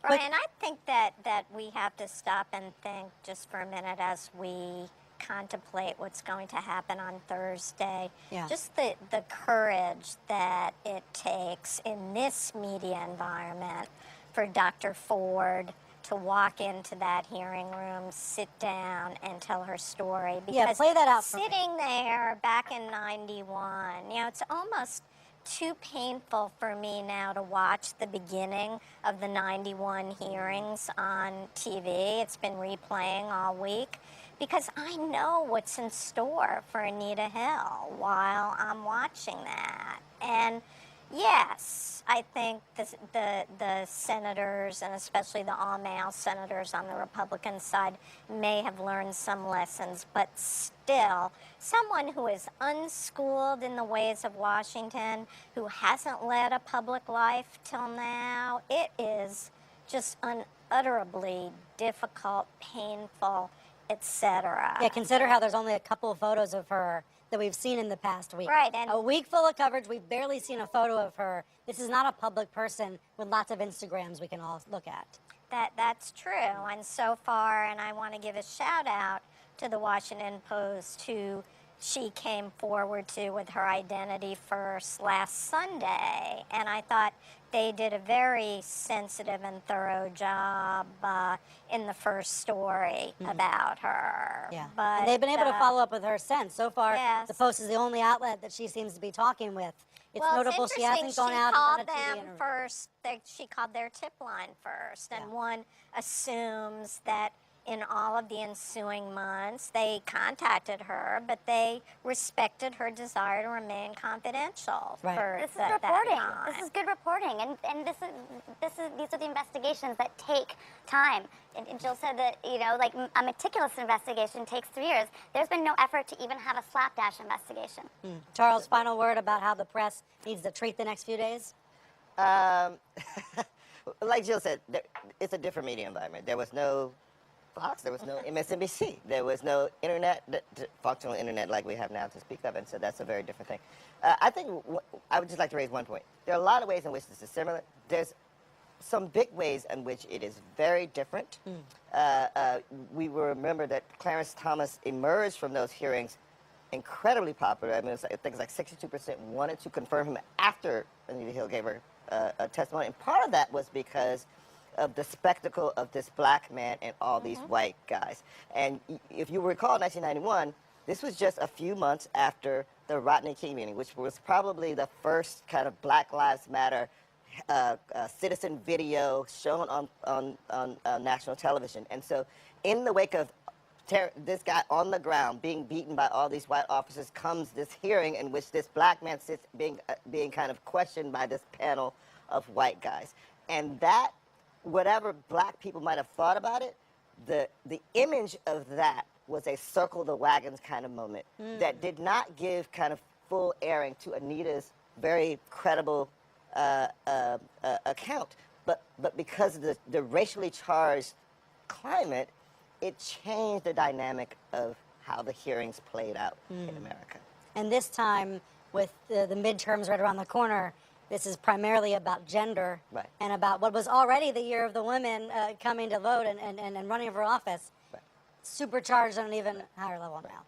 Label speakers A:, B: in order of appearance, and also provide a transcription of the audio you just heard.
A: Ryan, I think that we have to stop and think just for a minute as we contemplate what's going to happen on Thursday.
B: Yeah.
A: Just the courage that it takes in this media environment for Dr. Ford to walk into that hearing room, sit down, and tell her story.
B: Yeah, play that out for me.
A: Sitting there back in '91, it's almost too painful for me now to watch the beginning of the '91 hearings on TV. It's been replaying all week because I know what's in store for Anita Hill while I'm watching that. And yes, I think the senators, and especially the all-male senators on the Republican side, may have learned some lessons, but still, someone who is unschooled in the ways of Washington, who hasn't led a public life till now, it is just unutterably difficult, painful, etc.
B: Yeah, consider how there's only a couple of photos of her that we've seen in the past week.
A: Right, and
B: a week full of coverage, we've barely seen a photo of her. This is not a public person with lots of Instagrams we can all look at.
A: That's true, and so far, and I want to give a shout out to the Washington Post, who she came forward to with her Identity First last Sunday, and I thought they did a very sensitive and thorough job in the first story about her.
B: Yeah,
A: but
B: and they've been able to follow up with her since. So far,
A: yes.
B: the Post is the only outlet that she seems to be talking with. It's notable she hasn't gone out and done a TV interview.
A: First, she called their tip line first, and one assumes that in all of the ensuing months, they contacted her, but they respected her desire to remain confidential.
B: Right.
A: For
C: This is
A: that
C: reporting.
A: time.
C: This is good reporting, and these are the investigations that take time. And Jill said that like a meticulous investigation takes 3 years. There's been no effort to even have a slapdash investigation.
B: Charles, final word about how the press needs to treat the next few days?
D: Like Jill said, it's a different media environment. There was no Fox, there was no MSNBC, there was no internet, functional internet like we have now to speak of, and so that's a very different thing. I think I would just like to raise one point. There are a lot of ways in which this is similar. There's some big ways in which it is very different. We will remember that Clarence Thomas emerged from those hearings incredibly popular. I mean, I think it's like 62% wanted to confirm him after Anita Hill gave her a testimony, and part of that was because of the spectacle of this black man and all these white guys. And if you recall 1991, this was just a few months after the Rodney King meeting, which was probably the first kind of Black Lives Matter citizen video shown on national television. And so in the wake of this guy on the ground being beaten by all these white officers comes this hearing in which this black man sits being kind of questioned by this panel of white guys. And that, whatever black people might have thought about it, the image of that was a circle the wagons kind of moment that did not give kind of full airing to Anita's very credible account. But because of the racially charged climate, it changed the dynamic of how the hearings played out in America.
B: And this time, with the midterms right around the corner, this is primarily about gender and about what was already the year of the women coming to vote and running for office, supercharged on an even higher level now.